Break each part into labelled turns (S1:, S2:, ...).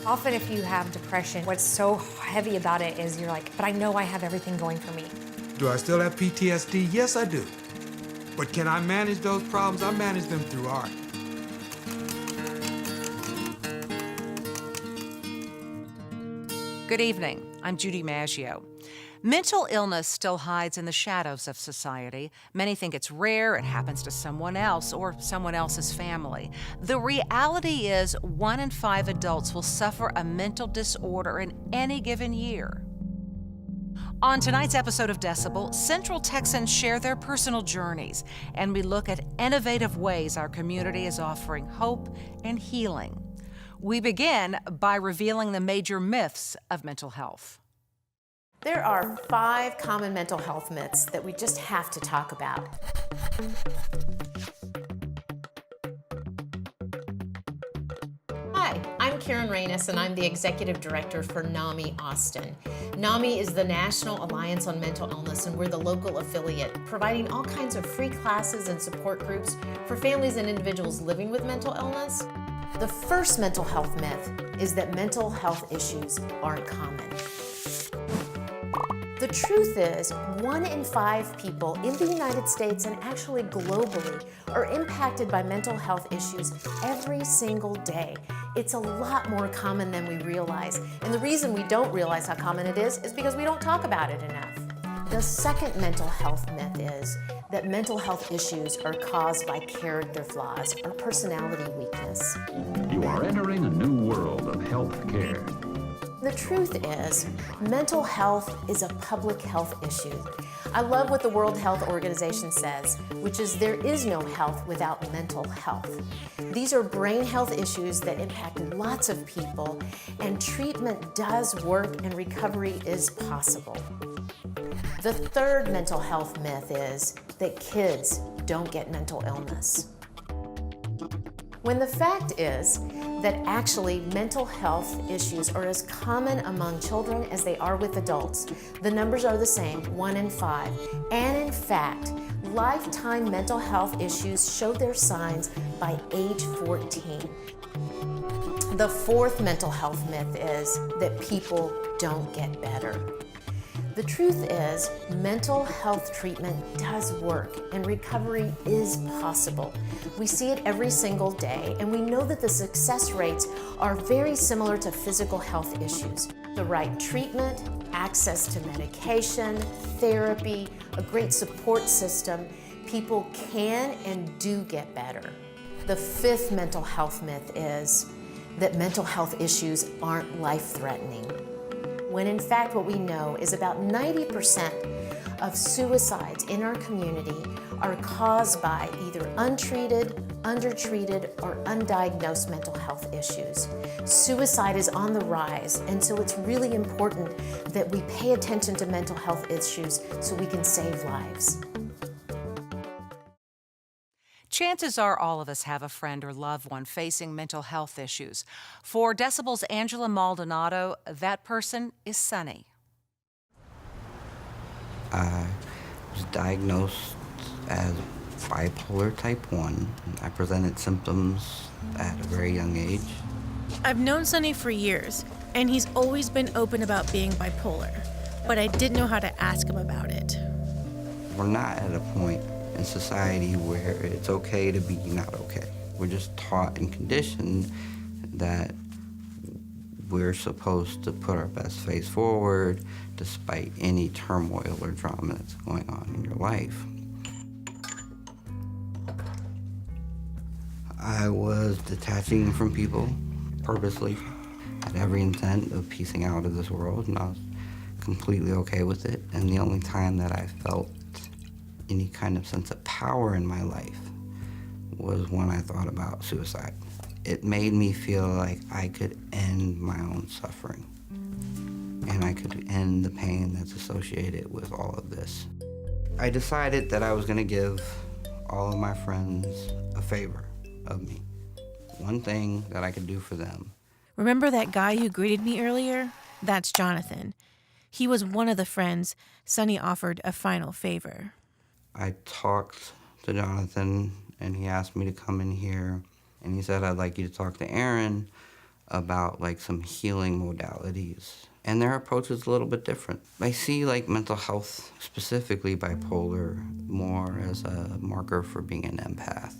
S1: Often if you have depression, what's so heavy about it is you're like, but I know I have everything going for me.
S2: Do I still have PTSD? Yes, I do. But can I manage those problems? I manage them through art.
S3: Good evening. I'm Judy Maggio. Mental illness still hides in the shadows of society. Many think it's rare, it happens to someone else or someone else's family. The reality is 1 in 5 adults will suffer a mental disorder in any given year. On tonight's episode of Decibel, Central Texans share their personal journeys, and we look at innovative ways our community is offering hope and healing. We begin by revealing the major myths of mental health.
S4: There are 5 common mental health myths that we just have to talk about. Hi, I'm Karen Reynes, and I'm the Executive Director for NAMI Austin. NAMI is the National Alliance on Mental Illness, and we're the local affiliate, providing all kinds of free classes and support groups for families and individuals living with mental illness. The first mental health myth is that mental health issues aren't common. The truth is, 1 in 5 people in the United States and actually globally are impacted by mental health issues every single day. It's a lot more common than we realize. And the reason we don't realize how common it is because we don't talk about it enough. The second mental health myth is that mental health issues are caused by character flaws or personality weakness.
S5: You are entering a new world of health care.
S4: The truth is, mental health is a public health issue. I love what the World Health Organization says, which is there is no health without mental health. These are brain health issues that impact lots of people, and treatment does work and recovery is possible. The third mental health myth is that kids don't get mental illness. When the fact is that actually mental health issues are as common among children as they are with adults. The numbers are the same, 1 in 5. And in fact, lifetime mental health issues show their signs by age 14. The fourth mental health myth is that people don't get better. The truth is, mental health treatment does work and recovery is possible. We see it every single day, and we know that the success rates are very similar to physical health issues. The right treatment, access to medication, therapy, a great support system, people can and do get better. The fifth mental health myth is that mental health issues aren't life-threatening, when in fact what we know is about 90% of suicides in our community are caused by either untreated, undertreated, or undiagnosed mental health issues. Suicide is on the rise, and so it's really important that we pay attention to mental health issues so we can save lives.
S3: Chances are all of us have a friend or loved one facing mental health issues. For Decibel's Angela Maldonado, that person is Sunny.
S6: I was diagnosed as bipolar type 1. I presented symptoms at a very young age.
S7: I've known Sunny for years, and he's always been open about being bipolar, but I didn't know how to ask him about it.
S6: We're not at a point in society where it's okay to be not okay. We're just taught and conditioned that we're supposed to put our best face forward despite any turmoil or drama that's going on in your life. I was detaching from people purposely. I had every intent of piecing out of this world, and I was completely okay with it. And the only time that I felt any kind of sense of power in my life was when I thought about suicide. It made me feel like I could end my own suffering, and I could end the pain that's associated with all of this. I decided that I was gonna give all of my friends a favor of me. One thing that I could do for them.
S7: Remember that guy who greeted me earlier? That's Jonathan. He was one of the friends Sunny offered a final favor.
S6: I talked to Jonathan, and he asked me to come in here, and he said, I'd like you to talk to Aaron about like some healing modalities. And their approach is a little bit different. I see like mental health, specifically bipolar, more as a marker for being an empath,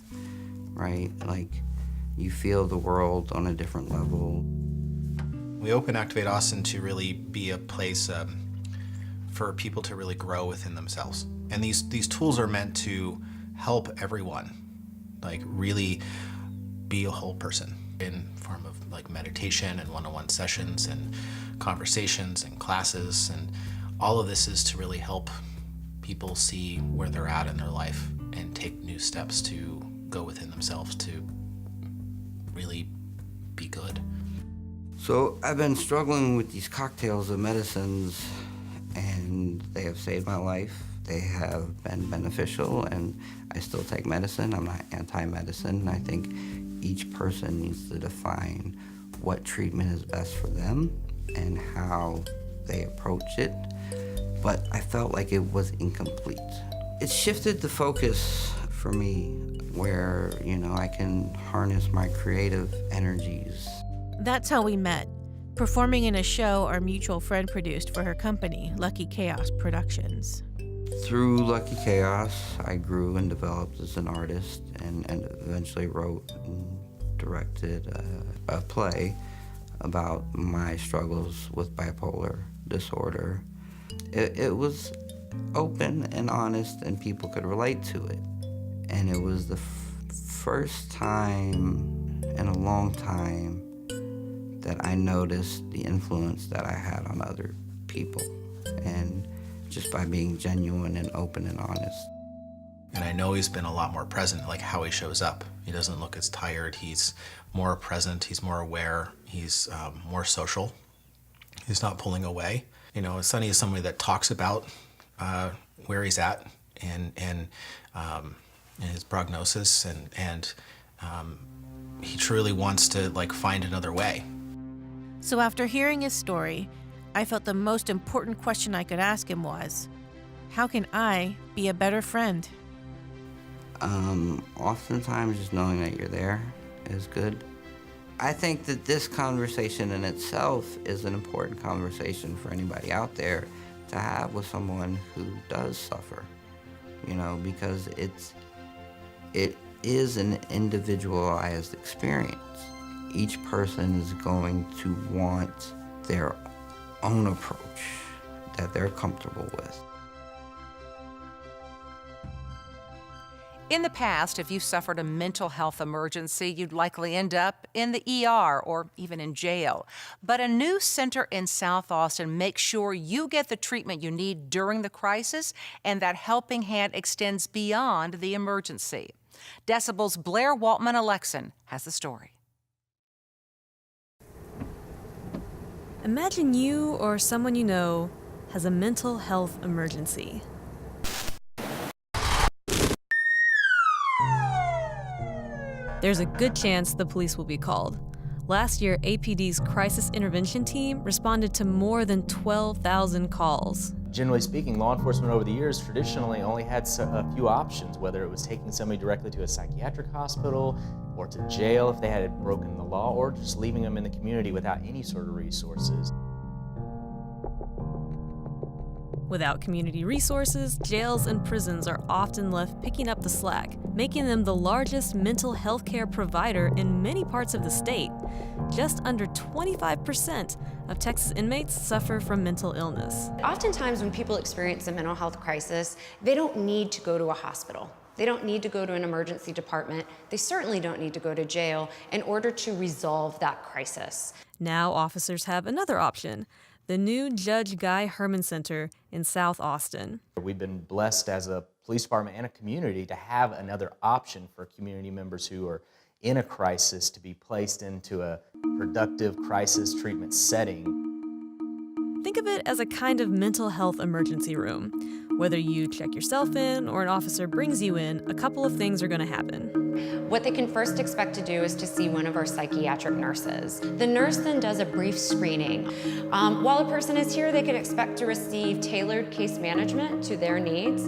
S6: right? Like you feel the world on a different level.
S8: We open Activate Austin to really be a place for people to really grow within themselves. And these tools are meant to help everyone, like really be a whole person in form of like meditation and one-on-one sessions and conversations and classes, and all of this is to really help people see where they're at in their life and take new steps to go within themselves to really be good.
S6: So I've been struggling with these cocktails of medicines, and they have saved my life. They have been beneficial, and I still take medicine. I'm not anti-medicine. I think each person needs to define what treatment is best for them and how they approach it. But I felt like it was incomplete. It shifted the focus for me where, I can harness my creative energies.
S7: That's how we met, performing in a show our mutual friend produced for her company, Lucky Chaos Productions.
S6: Through Lucky Chaos, I grew and developed as an artist and eventually wrote and directed a play about my struggles with bipolar disorder. It was open and honest, and people could relate to it. And it was the first time in a long time that I noticed the influence that I had on other people, and just by being genuine and open and honest.
S8: And I know he's been a lot more present, like how he shows up. He doesn't look as tired. He's more present. He's more aware. He's more social. He's not pulling away. Sonny is somebody that talks about where he's at and his prognosis, and he truly wants to find another way.
S7: So after hearing his story, I felt the most important question I could ask him was, how can I be a better friend?
S6: Oftentimes just knowing that you're there is good. I think that this conversation in itself is an important conversation for anybody out there to have with someone who does suffer, because it is an individualized experience. Each person is going to want their own approach that they're comfortable with.
S3: In the past, if you suffered a mental health emergency, you'd likely end up in the ER or even in jail. But a new center in South Austin makes sure you get the treatment you need during the crisis, and that helping hand extends beyond the emergency. Decibel's Blair Waltman-Alexan has the story.
S9: Imagine you or someone you know has a mental health emergency. There's a good chance the police will be called. Last year, APD's crisis intervention team responded to more than 12,000 calls.
S10: Generally speaking, law enforcement over the years traditionally only had a few options, whether it was taking somebody directly to a psychiatric hospital or to jail if they had broken the law, or just leaving them in the community without any sort of resources.
S9: Without community resources, jails and prisons are often left picking up the slack, making them the largest mental health care provider in many parts of the state. Just under 25% of Texas inmates suffer from mental illness.
S11: Oftentimes when people experience a mental health crisis, they don't need to go to a hospital. They don't need to go to an emergency department. They certainly don't need to go to jail in order to resolve that crisis.
S9: Now officers have another option: the new Judge Guy Herman Center in South Austin.
S10: We've been blessed as a police department and a community to have another option for community members who are in a crisis to be placed into a productive crisis treatment setting.
S9: Think of it as a kind of mental health emergency room. Whether you check yourself in or an officer brings you in, a couple of things are going to happen.
S11: What they can first expect to do is to see one of our psychiatric nurses. The nurse then does a brief screening. While a person is here, they can expect to receive tailored case management to their needs,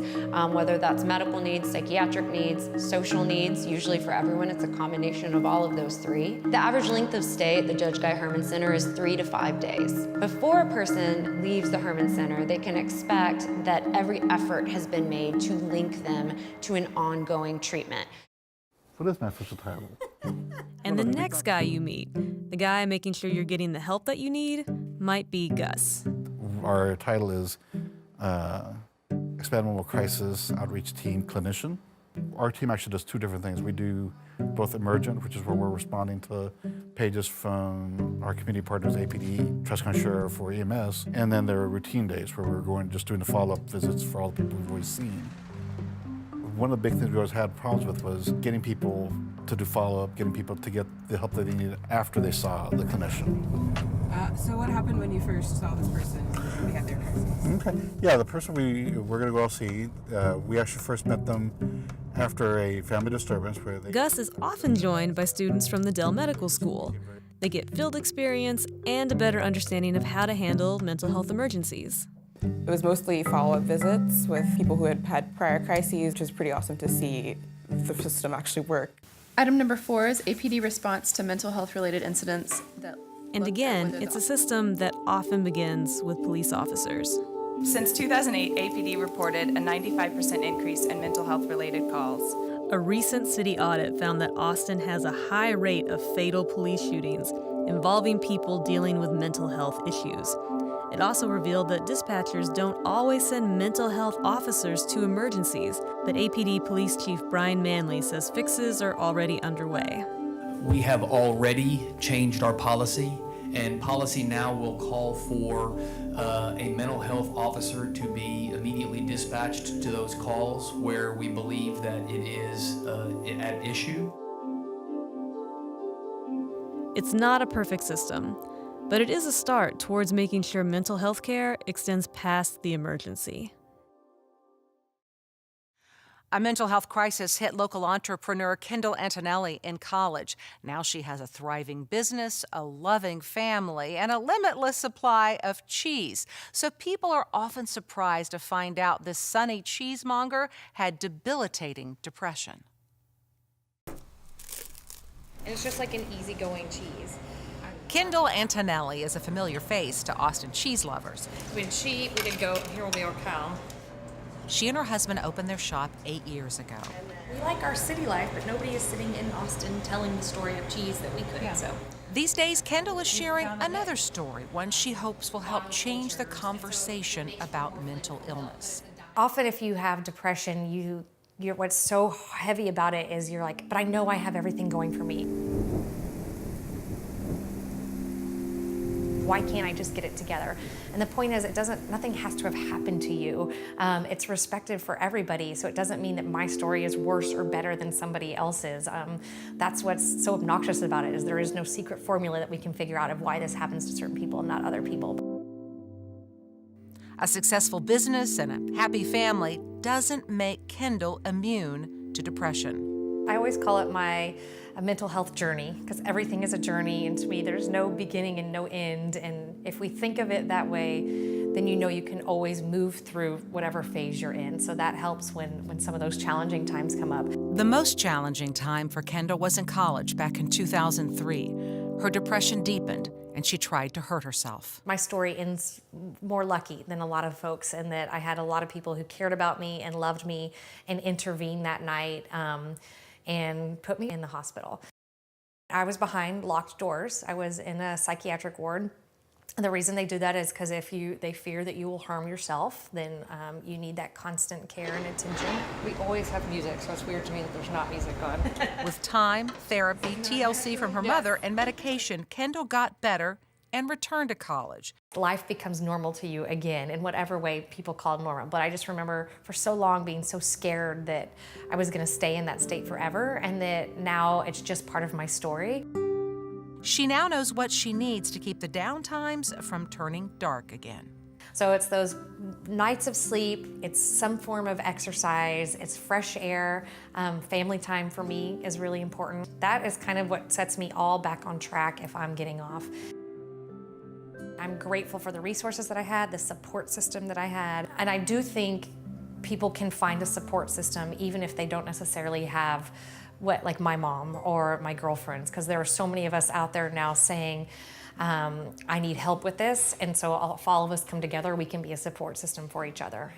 S11: whether that's medical needs, psychiatric needs, social needs. Usually for everyone, it's a combination of all of those three. The average length of stay at the Judge Guy Herman Center is 3 to 5 days. Before a person leaves the Herman Center, they can expect that every effort has been made to link them to an ongoing treatment.
S12: So that's my official title.
S9: And the next guy you meet, the guy making sure you're getting the help that you need, might be Gus.
S12: Our title is Experimental Crisis Outreach Team Clinician. Our team actually does two different things. We do both emergent, which is where we're responding to pages from our community partners, APD, Trust Sheriff, or EMS, and then there are routine days where we're going just doing the follow-up visits for all the people we've always seen. One of the big things we always had problems with was getting people to do follow-up, getting people to get the help that they needed after they saw the clinician.
S13: So what happened when you first saw this person when they had their crisis?
S12: Okay. Yeah, the person we're going to go see, we actually first met them after a family disturbance where they...
S9: Gus is often joined by students from the Dell Medical School. They get field experience and a better understanding of how to handle mental health emergencies.
S13: It was mostly follow-up visits with people who had had prior crises, which was pretty awesome to see the system actually work.
S14: Item number 4 is APD response to mental health-related incidents.
S9: And again, it's a system that often begins with police officers.
S15: Since 2008, APD reported a 95% increase in mental health-related calls.
S9: A recent city audit found that Austin has a high rate of fatal police shootings involving people dealing with mental health issues. It also revealed that dispatchers don't always send mental health officers to emergencies, but APD Police Chief Brian Manley says fixes are already underway.
S16: We have already changed our policy, and policy now will call for a mental health officer to be immediately dispatched to those calls where we believe that it is at issue.
S9: It's not a perfect system, but it is a start towards making sure mental health care extends past the emergency.
S3: A mental health crisis hit local entrepreneur Kendall Antonelli in college. Now she has a thriving business, a loving family, and a limitless supply of cheese. So people are often surprised to find out this sunny cheesemonger had debilitating depression.
S1: And it's just like an easygoing cheese.
S3: Kendall Antonelli is a familiar face to Austin cheese lovers.
S1: We'd cheat, we could go, here will be our cow.
S3: She and her husband opened their shop 8 years ago.
S1: We like our city life, but nobody is sitting in Austin telling the story of cheese that we could, so.
S3: These days, Kendall is sharing another story, one she hopes will help change the conversation about mental illness.
S1: Often if you have depression, you're what's so heavy about it is you're like, but I know I have everything going for me. Why can't I just get it together? And the point is, nothing has to have happened to you. It's respected for everybody, so it doesn't mean that my story is worse or better than somebody else's. That's what's so obnoxious about it, is there is no secret formula that we can figure out of why this happens to certain people and not other people.
S3: A successful business and a happy family doesn't make Kendall immune to depression.
S1: I always call it my mental health journey, because everything is a journey, and to me there's no beginning and no end, and if we think of it that way, then you know you can always move through whatever phase you're in, so that helps when some of those challenging times come up.
S3: The most challenging time for Kendall was in college back in 2003. Her depression deepened, and she tried to hurt herself.
S1: My story ends more lucky than a lot of folks, in that I had a lot of people who cared about me and loved me and intervened that night and put me in the hospital. I was behind locked doors. I was in a psychiatric ward. And the reason they do that is because if they fear that you will harm yourself, then you need that constant care and attention. We always have music, so it's weird to me that there's not music on.
S3: With time, therapy, TLC from her mother, and medication, Kendall got better and returned to college.
S1: Life becomes normal to you again, in whatever way people call normal. But I just remember for so long being so scared that I was gonna stay in that state forever, and that now it's just part of my story.
S3: She now knows what she needs to keep the down times from turning dark again.
S1: So it's those nights of sleep, it's some form of exercise, it's fresh air, family time for me is really important. That is kind of what sets me all back on track if I'm getting off. I'm grateful for the resources that I had, the support system that I had, and I do think people can find a support system even if they don't necessarily have like my mom or my girlfriends, because there are so many of us out there now saying, I need help with this, and so if all of us come together, we can be a support system for each other.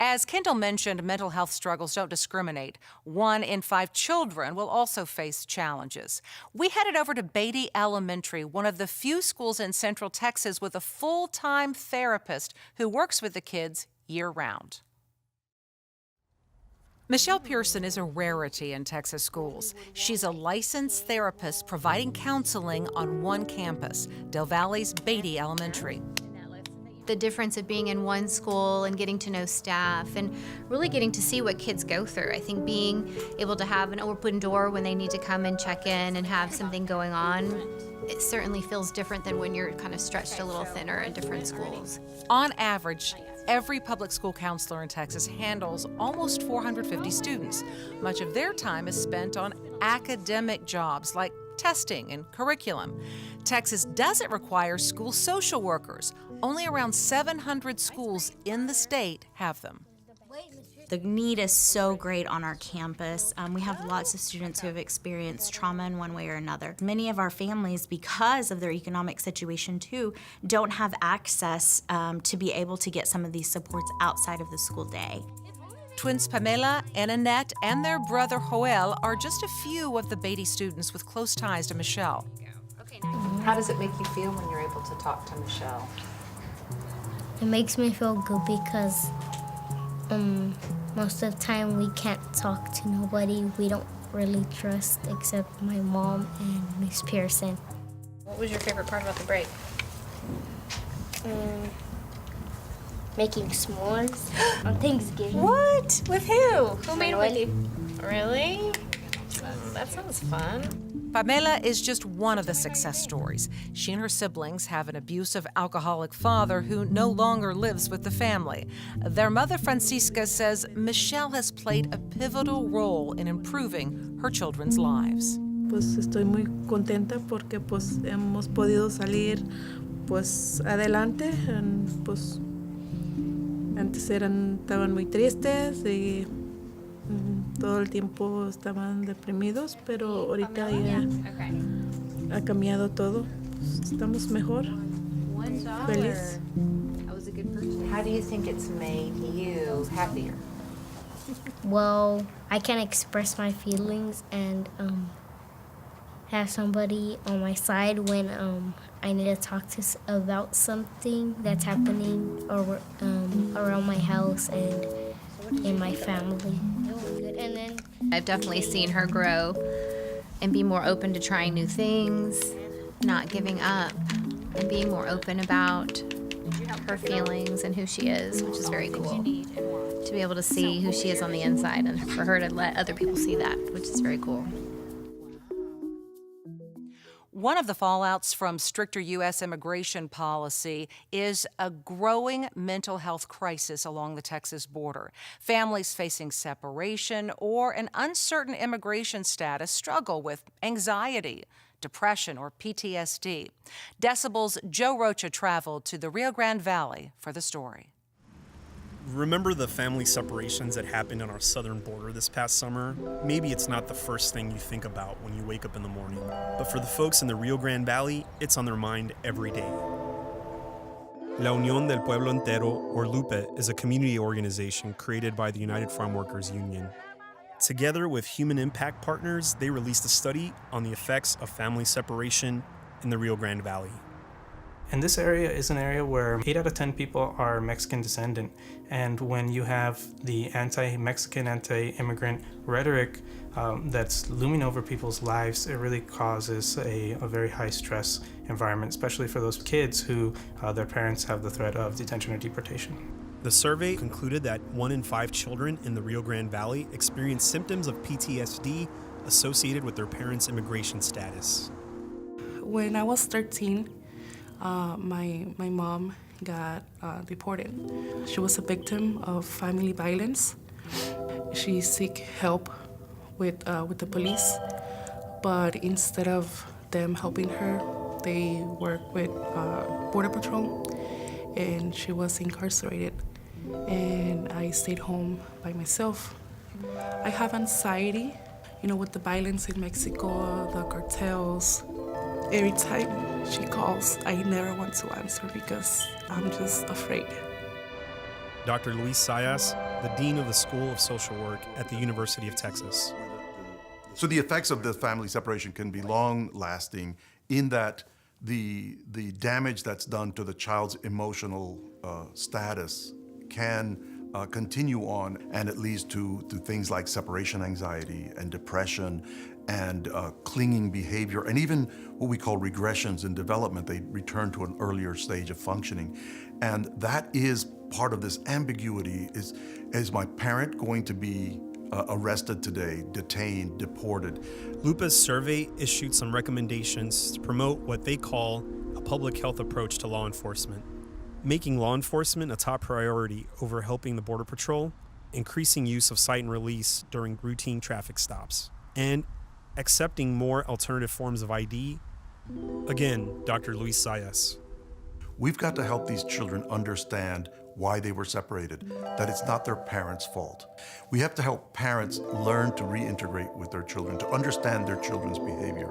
S3: As Kendall mentioned, mental health struggles don't discriminate. 1 in 5 children will also face challenges. We headed over to Beatty Elementary, one of the few schools in Central Texas with a full-time therapist who works with the kids year-round. Michelle Pearson is a rarity in Texas schools. She's a licensed therapist providing counseling on one campus, Del Valle's Beatty Elementary.
S17: The difference of being in one school and getting to know staff and really getting to see what kids go through. I think being able to have an open door when they need to come and check in and have something going on, it certainly feels different than when you're kind of stretched a little thinner in different schools.
S3: On average, every public school counselor in Texas handles almost 450 students. Much of their time is spent on academic jobs like testing and curriculum. Texas doesn't require school social workers. Only around 700 schools in the state have them.
S18: The need is so great on our campus. We have lots of students who have experienced trauma in one way or another. Many of our families, because of their economic situation too, don't have access to be able to get some of these supports outside of the school day.
S3: Twins Pamela and Annette and their brother Joel are just a few of the Beatty students with close ties to Michelle.
S19: How does it make you feel when you're able to talk to Michelle?
S20: It makes me feel good because most of the time we can't talk to nobody we don't really trust except my mom and Miss Pearson.
S4: What was your favorite part about the break?
S20: Making s'mores on Thanksgiving.
S4: What? With who? Who made it with
S20: Manuel.
S4: you? Really? That sounds fun.
S3: Pamela is just one of the success stories. She and her siblings have an abusive alcoholic father who no longer lives with the family. Their mother, Francisca, says Michelle has played a pivotal role in improving her children's lives.
S21: Pues estoy muy contenta porque pues hemos podido salir pues adelante. Pues antes estaban muy tristes y todo el tiempo estaban deprimidos, pero ahorita ya ha cambiado todo. Estamos mejor. Feliz.
S19: How do you think it's made you happier?
S20: Well, I can express my feelings and have somebody on my side when I need to talk to about something that's happening around my house and in my family. And then
S17: I've definitely seen her grow and be more open to trying new things, not giving up, and being more open about her feelings and who she is, which is very cool. To be able to see who she is on the inside and for her to let other people see that, which is very cool.
S3: One of the fallouts from stricter U.S. immigration policy is a growing mental health crisis along the Texas border. Families facing separation or an uncertain immigration status struggle with anxiety, depression, or PTSD. Decibel's Joe Rocha traveled to the Rio Grande Valley for the story.
S22: Remember the family separations that happened on our southern border this past summer? Maybe it's not the first thing you think about when you wake up in the morning, but for the folks in the Rio Grande Valley, it's on their mind every day. La Unión del Pueblo Entero, or LUPE, is a community organization created by the United Farm Workers Union. Together with human impact partners, they released a study on the effects of family separation in the Rio Grande Valley.
S23: And this area is an area where 8 out of 10 people are Mexican descendant. And when you have the anti-Mexican, anti-immigrant rhetoric that's looming over people's lives, it really causes a very high stress environment, especially for those kids who their parents have the threat of detention or deportation.
S22: The survey concluded that 1 in 5 children in the Rio Grande Valley experience symptoms of PTSD associated with their parents' immigration status.
S24: When I was 13,
S21: my mom got deported. She was a victim of family violence. She seek help with the police, but instead of them helping her, they work with Border Patrol, and she was incarcerated. And I stayed home by myself. I have anxiety, with the violence in Mexico, the cartels. Every time she calls, I never want to answer because I'm just afraid.
S22: Dr. Luis Sayas, the Dean of the School of Social Work at the University of Texas.
S2: So the effects of the family separation can be long-lasting in that the damage that's done to the child's emotional status can continue on, and it leads to things like separation anxiety and depression and clinging behavior, and even what we call regressions in development. They return to an earlier stage of functioning. And that is part of this ambiguity. Is my parent going to be arrested today, detained, deported?
S22: LUPA's survey issued some recommendations to promote what they call a public health approach to law enforcement, making law enforcement a top priority over helping the Border Patrol, increasing use of cite and release during routine traffic stops, and accepting more alternative forms of ID. Again, Dr. Luis Sayas.
S2: We've got to help these children understand why they were separated, that it's not their parents' fault. We have to help parents learn to reintegrate with their children, to understand their children's behavior,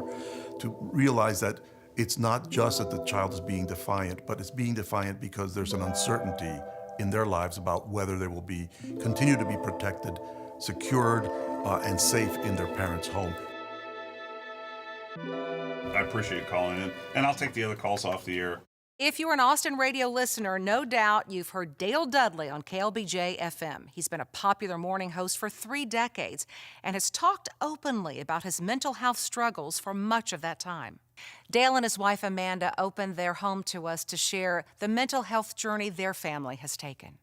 S2: to realize that it's not just that the child is being defiant, but it's being defiant because there's an uncertainty in their lives about whether they will continue to be protected, secured, and safe in their parents' home.
S5: I appreciate calling in, and I'll take the other calls off the air.
S3: If you're an Austin radio listener, no doubt you've heard Dale Dudley on KLBJ FM. He's been a popular morning host for 3 decades and has talked openly about his mental health struggles for much of that time. Dale and his wife Amanda opened their home to us to share the mental health journey their family has taken.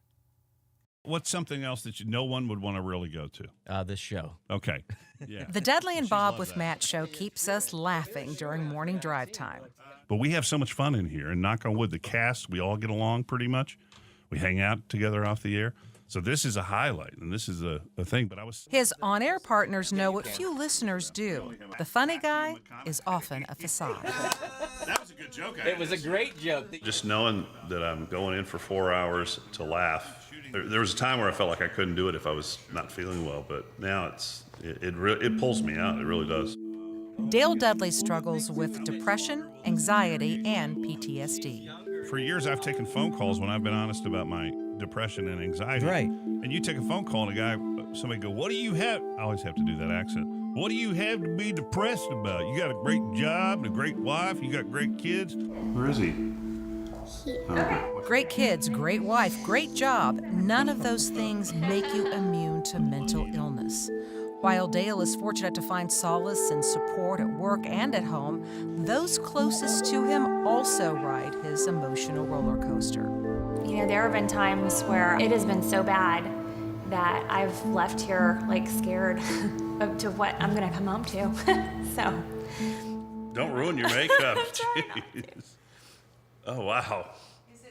S5: What's something else that no one would want to really go to?
S8: This show.
S5: Okay. Yeah.
S3: The Dudley and Bob with Matt show keeps us laughing during morning drive time.
S5: But we have so much fun in here, and knock on wood, the cast, we all get along pretty much. We hang out together off the air. So this is a highlight, and this is a thing. But
S3: His on-air partners know what few listeners do. The funny guy is often a facade.
S5: That was a good joke.
S8: It was a great joke.
S5: Just knowing that I'm going in for 4 hours to laugh. There was a time where I felt like I couldn't do it if I was not feeling well, but now it pulls me out. It really does.
S3: Dale Dudley struggles with depression, anxiety, and PTSD.
S5: For years, I've taken phone calls when I've been honest about my depression and anxiety.
S8: Right.
S5: And you take a phone call and somebody go, "What do you have?" I always have to do that accent. "What do you have to be depressed about? You got a great job, a great wife, you got great kids." Where is he?
S3: Great kids, great wife, great job. None of those things make you immune to mental illness. While Dale is fortunate to find solace and support at work and at home, those closest to him also ride his emotional roller coaster.
S1: There have been times where it has been so bad that I've left here scared to what I'm going to come home to. So.
S5: Don't ruin your makeup. Jeez. Oh, wow.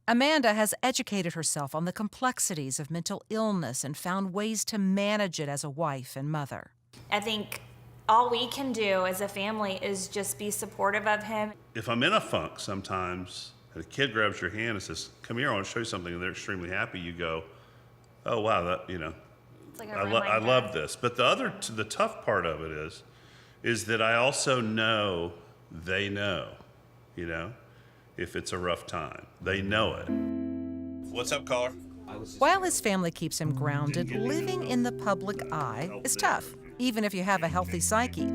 S3: Amanda has educated herself on the complexities of mental illness and found ways to manage it as a wife and mother.
S1: I think all we can do as a family is just be supportive of him.
S5: If I'm in a funk sometimes, and a kid grabs your hand and says, "Come here, I want to show you something," and they're extremely happy, you go, "Oh, wow, that,
S1: It's like
S5: I love this." But the tough part of it is that I also know they know, if it's a rough time. They know it. What's up, caller?
S3: While his family keeps him grounded, living in the public eye is tough, even if you have a healthy psyche.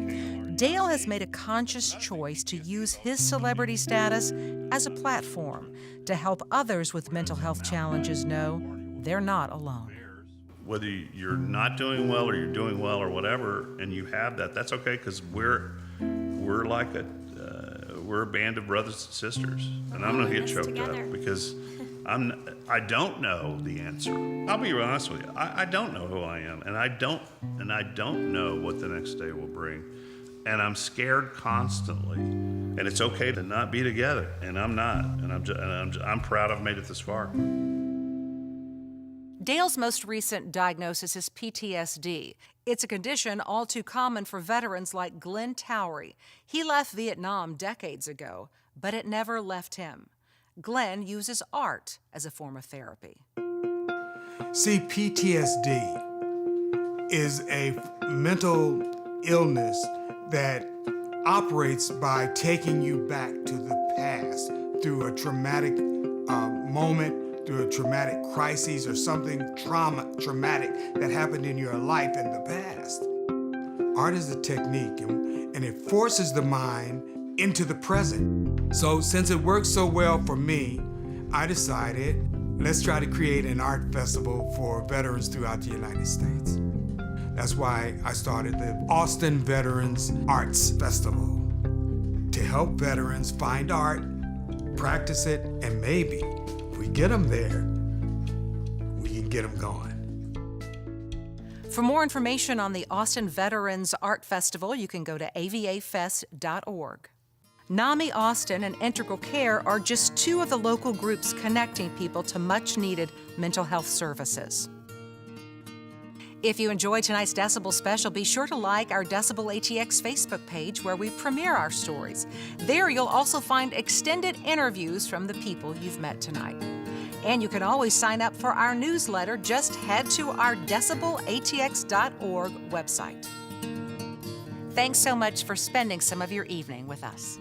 S3: Dale has made a conscious choice to use his celebrity status as a platform to help others with mental health challenges know they're not alone.
S5: Whether you're not doing well or you're doing well or whatever, and you have that, that's okay, because we're like we're a band of brothers and sisters, and I'm gonna get choked up because I don't know the answer. I'll be honest with you. I don't know who I am, and I don't know what the next day will bring, and I'm scared constantly And it's okay to not be together, and I'm not. And I'm proud I've made it this far.
S3: Dale's most recent diagnosis is PTSD. It's a condition all too common for veterans like Glenn Towery. He left Vietnam decades ago, but it never left him. Glenn uses art as a form of therapy.
S6: See, PTSD is a mental illness that operates by taking you back to the past through a traumatic moment, through a traumatic crisis or something traumatic that happened in your life in the past. Art is a technique, and it forces the mind into the present. So since it works so well for me, I decided, let's try to create an art festival for veterans throughout the United States. That's why I started the Austin Veterans Arts Festival, to help veterans find art, practice it, and maybe if we get them there, we can get them going.
S3: For more information on the Austin Veterans Art Festival, you can go to avafest.org. NAMI Austin and Integral Care are just two of the local groups connecting people to much-needed mental health services. If you enjoyed tonight's Decibel special, be sure to like our Decibel ATX Facebook page where we premiere our stories. There you'll also find extended interviews from the people you've met tonight. And you can always sign up for our newsletter. Just head to our decibelatx.org website. Thanks so much for spending some of your evening with us.